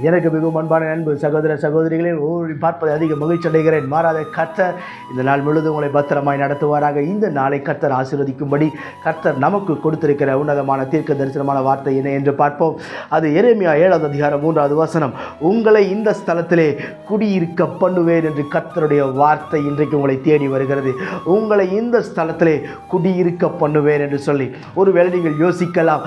எனக்கு மிகவும் அன்பான அன்பு சகோதர சகோதரிகளே, பார்ப்பதை அதிக மகிழ்ச்சி அடைகிறேன். மாறாத கர்த்தர் இந்த நாள் முழுவதும் உங்களை பத்திரமாய் நடத்துவாராக. இந்த நாளை கர்த்தர் ஆசீர்வதிக்கும்படி கர்த்தர் நமக்கு கொடுத்திருக்கிற உன்னதமான தீர்க்க தரிசனமான வார்த்தை என்ன என்று பார்ப்போம். அது எரேமியா 7வது அதிகாரம் 3வது வசனம். உங்களை இந்த ஸ்தலத்திலே குடியிருக்க பண்ணுவேன் என்று கர்த்தருடைய வார்த்தை இன்றைக்கு உங்களை தேடி வருகிறது. உங்களை இந்த ஸ்தலத்திலே குடியிருக்க பண்ணுவேன் என்று சொல்லி ஒருவேளை நீங்கள் யோசிக்கலாம்,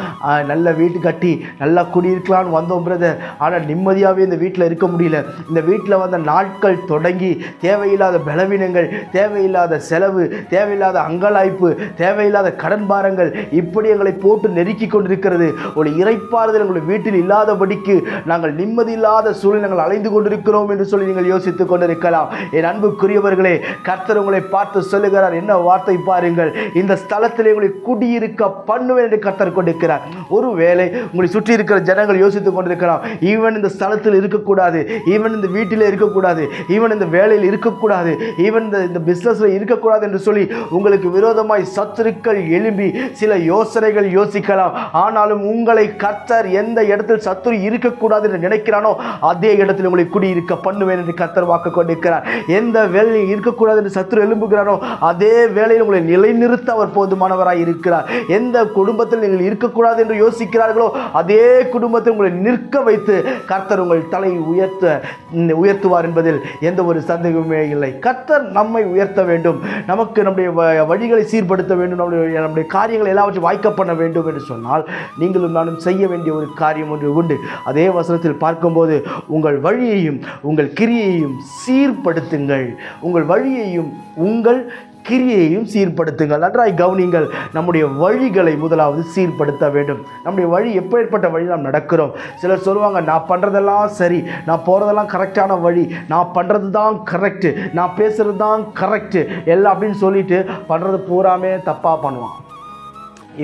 நல்ல வீட்டு கட்டி நல்லா குடியிருக்கலான்னு வந்தோம் பிரதர், ஆனால் நிம்மதியாகவே இந்த வீட்டில் இருக்க முடியல. இந்த வீட்டில் வந்த நாட்கள் தொடங்கி தேவையில்லாத பலவீனங்கள், தேவையில்லாத செலவு, தேவையில்லாத அங்கலாய்ப்பு, தேவையில்லாத கடன் பாரங்கள் இப்படி எங்களை போட்டு நெருக்கி கொண்டிருக்கிறது. ஒரு இறைப்பாறுதல் எங்களுடைய வீட்டில் இல்லாதபடிக்கு நாங்கள் நிம்மதி இல்லாத சூழ்நிலை அலைந்து கொண்டிருக்கிறோம் என்று சொல்லி நீங்கள் யோசித்துக் கொண்டிருக்கலாம். என் அன்புக்குரியவர்களே, கர்த்தர் உங்களை பார்த்து சொல்லுகிறார், என்ன வார்த்தை பாருங்கள், இந்த ஸ்தலத்தில் உங்களை குடியிருக்க பண்ணுவேன் என்று கர்த்தர் கொண்டிருக்கிறார். ஒருவேளை உங்களை சுற்றி இருக்கிற ஜனங்கள் யோசித்துக் கொண்டிருக்கலாம், ஈவன் இந்த ஸ்தலத்தில் இருக்கக்கூடாது, ஈவன் இந்த வீட்டில் இருக்கக்கூடாது, ஈவன் இந்த வேலையில் இருக்கக்கூடாது, ஈவன் இந்த பிஸ்னஸில் இருக்கக்கூடாது என்று சொல்லி உங்களுக்கு விரோதமாய் சத்துருக்கள் எழும்பி சில யோசனைகள் யோசிக்கலாம். ஆனாலும் உங்களை கர்த்தர் எந்த இடத்தில் சத்துரு இருக்கக்கூடாது என்று நினைக்கிறானோ அதே இடத்தில் உங்களை குடியிருக்க பண்ணுவேன் என்று கர்த்தர் வாக்கு கொண்டிருக்கிறார். எந்த வேலையில் இருக்கக்கூடாது என்று சத்துரு எழும்புகிறானோ அதே வேலையில் உங்களை நிலைநிறுத்த அவர் போதுமானவராய் இருக்கிறார். எந்த குடும்பத்தில் நீங்கள் இருக்கக்கூடாது என்று யோசிக்கிறார்களோ அதே குடும்பத்தில் உங்களை நிற்க வைத்து கர்த்தர் உங்கள் தலை உயர்த்துவார் என்பதில் எந்த ஒரு சந்தேகமே இல்லை. கர்த்தர் நம்மை உயர்த்த வேண்டும், நமக்கு நம்முடைய வழிகளை சீர்படுத்த வேண்டும், நம்முடைய காரியங்களை எல்லாவற்றையும் வாய்க்க பண்ண வேண்டும் என்று சொன்னால் நீங்களும் நானும் செய்ய வேண்டிய ஒரு காரியம் ஒன்று உண்டு. அதே வசனத்தில் பார்க்கும்போது உங்கள் வழியையும் உங்கள் கிரியையும் சீர்படுத்துங்கள், உங்கள் வழியையும் உங்கள் கிரியையும் சீர்படுத்துங்கள். நன்றாய் கவனிங்கள். நம்முடைய வழிகளை முதலாவது சீர்படுத்த வேண்டும். நம்முடைய வழி எப்பேற்பட்ட வழி நாம் நடக்கிறோம். சிலர் சொல்லுவாங்க, நான் பண்ணுறதெல்லாம் சரி, நான் போகிறதெல்லாம் கரெக்டான வழி, நான் பண்ணுறது தான் கரெக்டு, நான் பேசுகிறது தான் கரெக்டு எல்லாம் அப்படின்னு சொல்லிட்டு பண்ணுறது பூராமே தப்பாக பண்ணுவான்.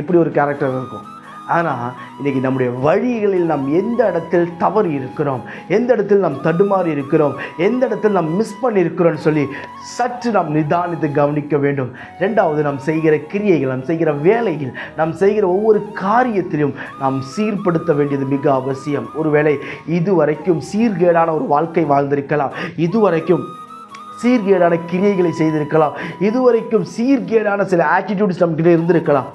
இப்படி ஒரு கேரக்டர் இருக்கும். ஆனால் இன்றைக்கி நம்முடைய வழிகளில் நாம் எந்த இடத்தில் தவறு இருக்கிறோம், எந்த இடத்தில் நாம் தடுமாறி இருக்கிறோம், எந்த இடத்தில் நாம் மிஸ் பண்ணியிருக்கிறோம்னு சொல்லி சற்று நாம் நிதானித்து கவனிக்க வேண்டும். ரெண்டாவது, நாம் செய்கிற கிரியைகள், நாம் செய்கிற வேலைகள், நாம் செய்கிற ஒவ்வொரு காரியத்திலும் நாம் சீர்படுத்த வேண்டியது மிக அவசியம். ஒருவேளை இதுவரைக்கும் சீர்கேடான ஒரு வாழ்க்கை வாழ்ந்திருக்கலாம், இதுவரைக்கும் சீர்கேடான கிரியைகளை செய்திருக்கலாம், இதுவரைக்கும் சீர்கேடான சில ஆட்டிடியூட்ஸ் நம்மகிட்ட இருந்திருக்கலாம்.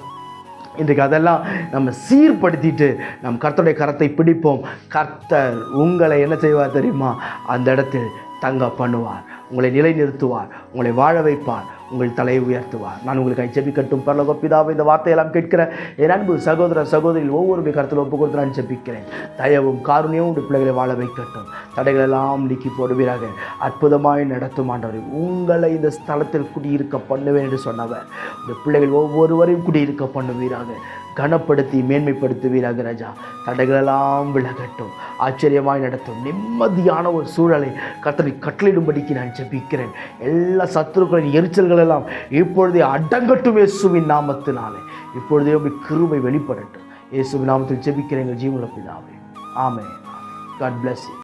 இன்றைக்கு அதெல்லாம் நம்ம சீர்படுத்திட்டு நம் கர்த்தருடைய கரத்தை பிடிப்போம். கர்த்தர் உங்களை என்ன செய்வார் தெரியுமா? அந்த இடத்தில் தங்க பண்ணுவார், உங்களை நிலைநிறுத்துவார், உங்களை வாழ வைப்பார், உங்கள் தலையை உயர்த்துவார். நான் உங்களுக்கு ஜெபிக்கட்டும். பரலோக பிதாவே, இந்த வார்த்தையெல்லாம் கேட்கிற என் அன்பு சகோதர சகோதரிகள் ஒவ்வொருடைய கருத்தில் ஒப்பு கொடுத்து நான் ஜெபிக்கிறேன். தயவும் காருண்யமும் உடைய பிள்ளைகளை வாழ வைக்கட்டும். தடைகளெல்லாம் நீக்கி போடுவீராக. அற்புதமாய் நடத்தும் ஆண்டவரே, உங்களை இந்த ஸ்தலத்தில் குடியிருக்க பண்ணுவேன் என்று சொன்னவர் உடைய பிள்ளைகள் ஒவ்வொருவரையும் குடியிருக்க பண்ணுவீராக. கனப்படுத்தி மேன்மைப்படுத்துவீராக ராஜா. தடைகளெல்லாம் விலகட்டும், ஆச்சரியமாய் நடத்தும், நிம்மதியான ஒரு சூழலை கர்த்தரை கட்டளையிடும்படிக்கு நான் ஜெபிக்கிறேன். எல்லா சத்துருக்களின் எரிச்சல்கள் எல்லாம் இப்பொழுதே அடங்கட்டும் இயேசுவின் நாமத்தினாலே. இப்பொழுதே கிருபை வெளிப்படட்டும். இயேசுவின் நாமத்தில் ஜெபிக்கிறேன் எங்கள் ஜீவனுள்ள பிதாவே. ஆமென். God bless you.